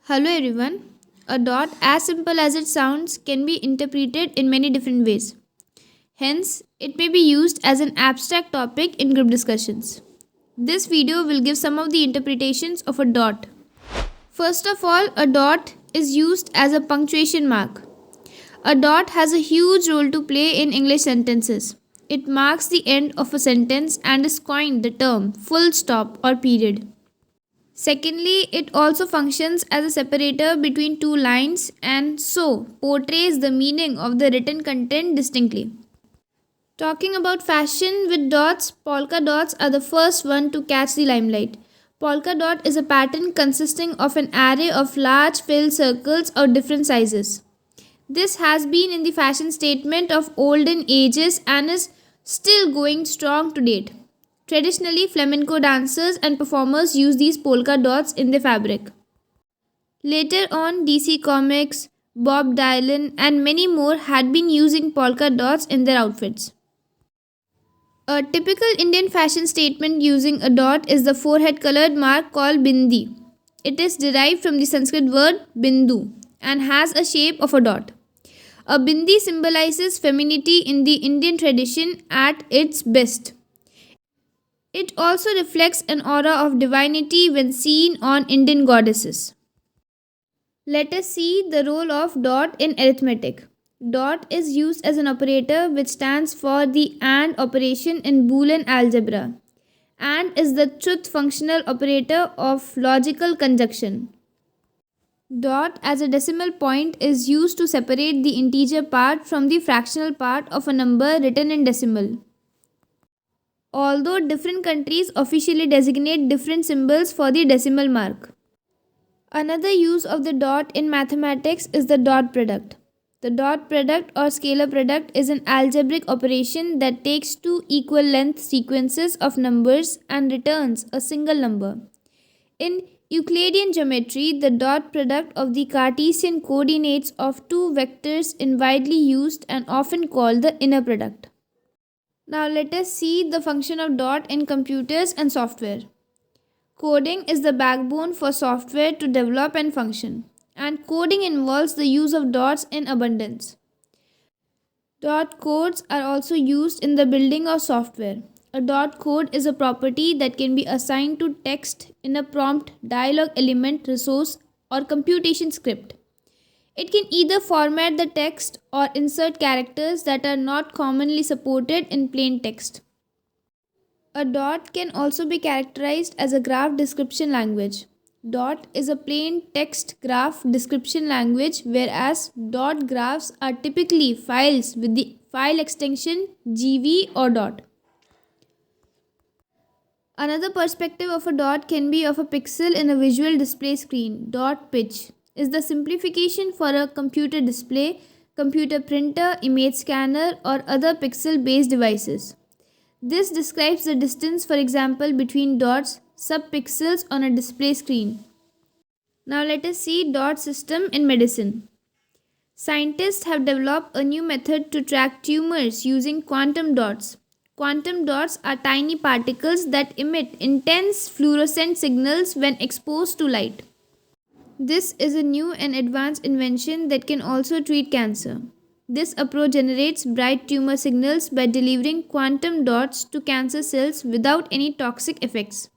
Hello everyone. A dot, as simple as it sounds, can be interpreted in many different ways. Hence, it may be used as an abstract topic in group discussions. This video will give some of the interpretations of a dot. First of all, a dot is used as a punctuation mark. A dot has a huge role to play in English sentences. It marks the end of a sentence and is coined the term full stop or period. Secondly, it also functions as a separator between two lines and so portrays the meaning of the written content distinctly. Talking about fashion with dots, polka dots are the first one to catch the limelight. Polka dot is a pattern consisting of an array of large filled circles of different sizes. This has been in the fashion statement of olden ages and is still going strong to date. Traditionally, flamenco dancers and performers use these polka dots in their fabric. Later on, DC Comics, Bob Dylan, and many more had been using polka dots in their outfits. A typical Indian fashion statement using a dot is the forehead colored mark called bindi. It is derived from the Sanskrit word bindu and has a shape of a dot. A bindi symbolizes femininity in the Indian tradition at its best. It also reflects an aura of divinity when seen on Indian goddesses. Let us see the role of dot in arithmetic. Dot is used as an operator which stands for the AND operation in Boolean algebra. AND is the truth functional operator of logical conjunction. Dot as a decimal point is used to separate the integer part from the fractional part of a number written in decimal. Although different countries officially designate different symbols for the decimal mark. Another use of the dot in mathematics is the dot product. The dot product or scalar product is an algebraic operation that takes two equal length sequences of numbers and returns a single number. In Euclidean geometry, the dot product of the Cartesian coordinates of two vectors is widely used and often called the inner product. Now let us see the function of dot in computers and software. Coding is the backbone for software to develop and function, and coding involves the use of dots in abundance. Dot codes are also used in the building of software. A dot code is a property that can be assigned to text in a prompt, dialog element, resource, or computation script. It can either format the text or insert characters that are not commonly supported in plain text. A dot can also be characterized as a graph description language. Dot is a plain text graph description language, whereas dot graphs are typically files with the file extension gv or dot. Another perspective of a dot can be of a pixel in a visual display screen. Dot pitch is the simplification for a computer display, computer printer, image scanner, or other pixel based devices. This describes the distance, for example, between dots, subpixels on a display screen. Now let us see dot system in medicine. Scientists have developed a new method to track tumors using quantum dots. Quantum dots are tiny particles that emit intense fluorescent signals when exposed to light. This is a new and advanced invention that can also treat cancer. This approach generates bright tumor signals by delivering quantum dots to cancer cells without any toxic effects.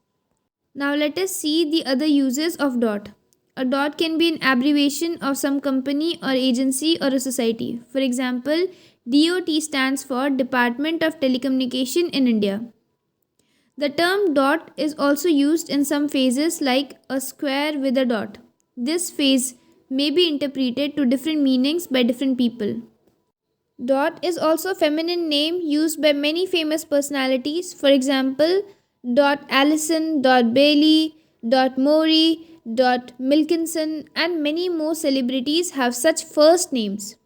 Now let us see the other uses of dot. A dot can be an abbreviation of some company or agency or a society. For example, DOT stands for Department of Telecommunication in India. The term dot is also used in some phases like a square with a dot. This phrase may be interpreted to different meanings by different people. Dot is also a feminine name used by many famous personalities. For example, Dot Allison, Dot Bailey, Dot Maury, Dot Milkinson, and many more celebrities have such first names.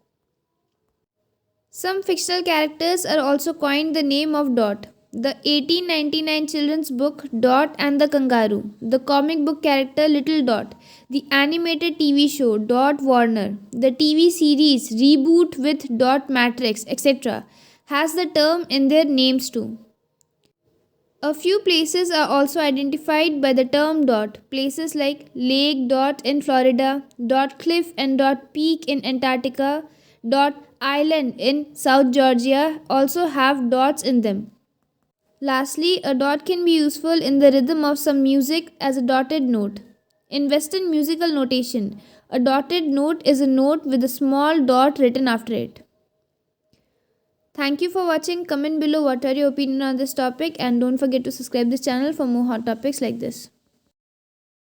Some fictional characters are also coined the name of Dot. The 1899 children's book Dot and the Kangaroo, the comic book character Little Dot, the animated TV show Dot Warner, the TV series Reboot with Dot Matrix, etc., has the term in their names too. A few places are also identified by the term dot. Places like Lake Dot in Florida, Dot Cliff and Dot Peak in Antarctica, Dot Island in South Georgia also have dots in them. Lastly, a dot can be useful in the rhythm of some music as a dotted note. In Western musical notation, a dotted note is a note with a small dot written after it. Thank you for watching. Comment below what are your opinion on this topic and don't forget to subscribe this channel for more hot topics like this.